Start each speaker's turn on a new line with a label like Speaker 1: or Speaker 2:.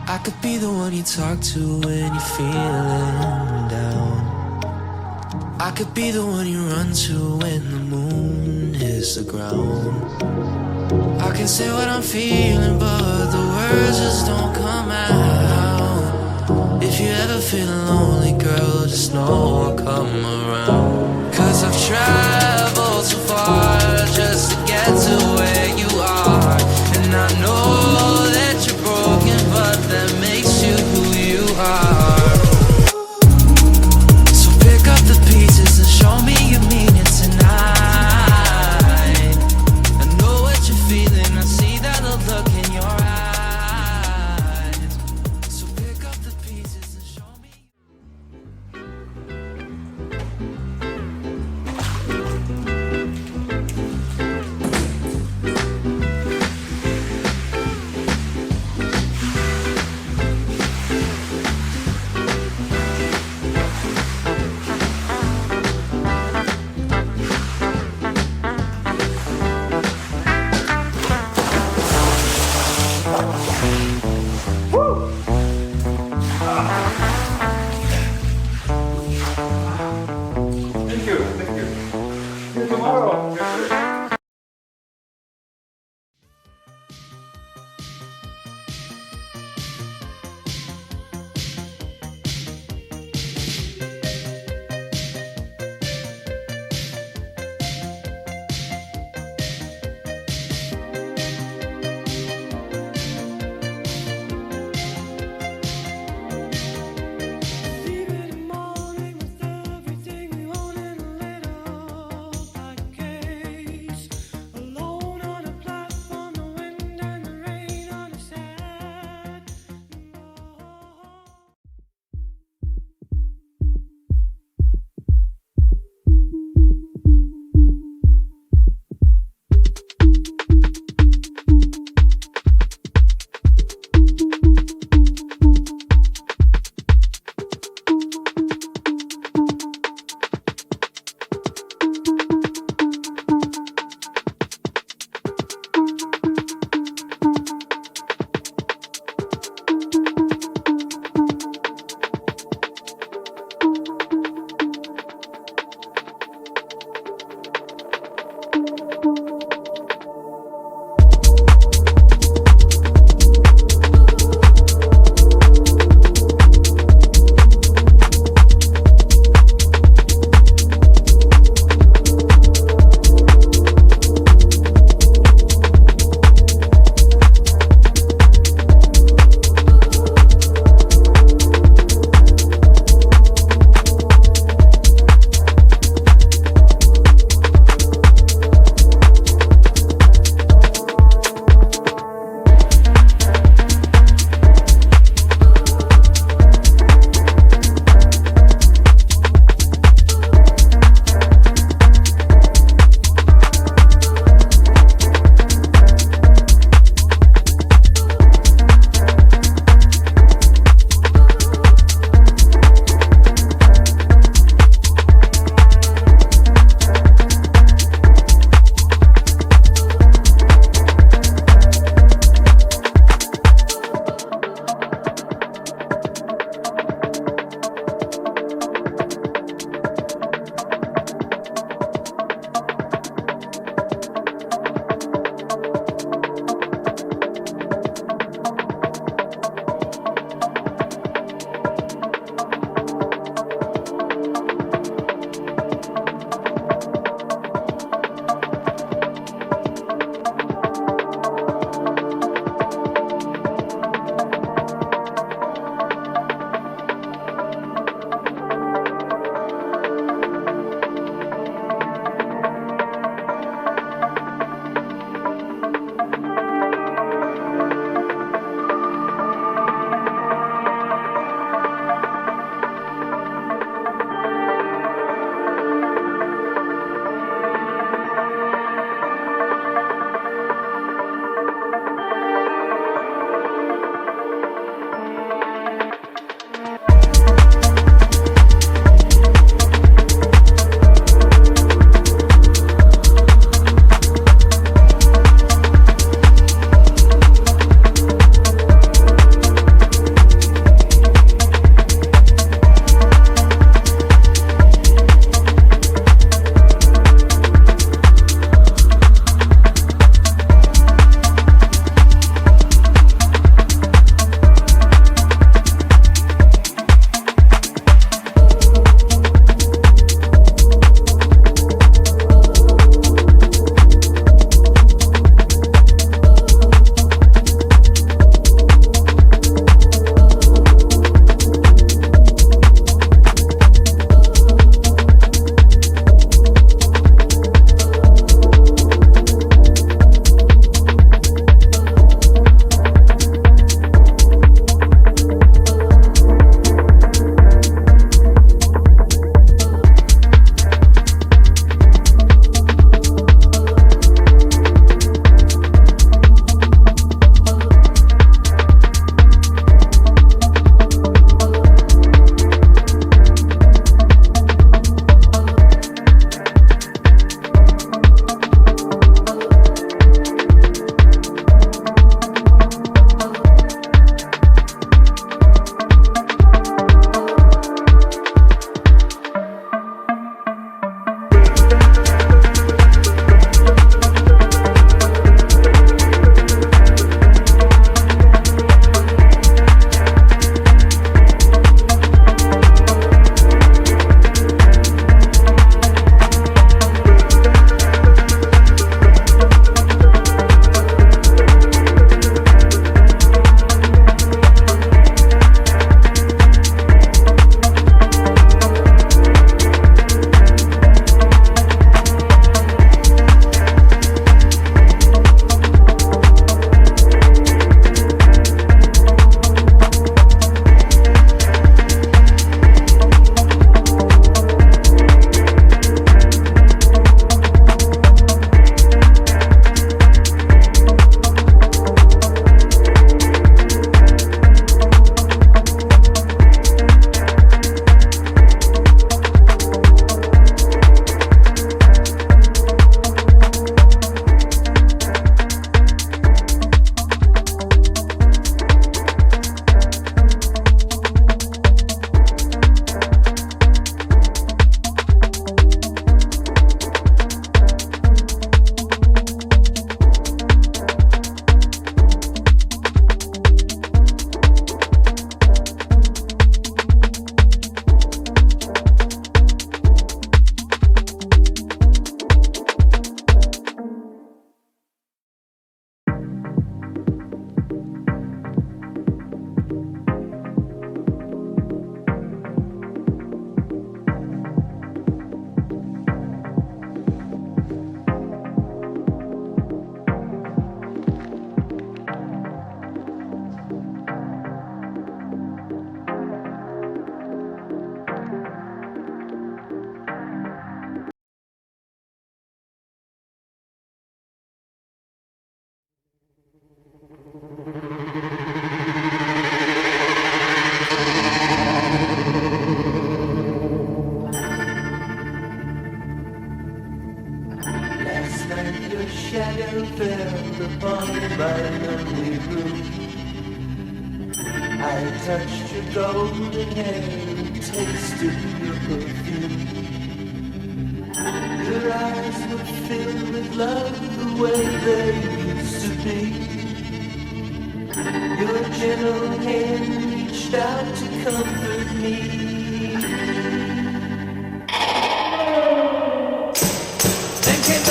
Speaker 1: I could be the one you talk to when you're feeling down. I could be the one you run to when the moon hits the ground. I can say what I'm feeling, but the words just don't come out. If you ever feel lonely, girl, just know I'll come around. 'Cause I've traveled so far just to get to where you are. And I know that you're broken, but that makes you who you are. So pick up the pieces and show me you mean it tonight. I know what you're feeling, I see that look in your eyes. So pick up the pieces and show me.
Speaker 2: Thank you. See you tomorrow.
Speaker 1: touched your golden hair and tasted your perfume. Your eyes were filled with love the way they used to be. Your gentle hand reached out to comfort me. Then came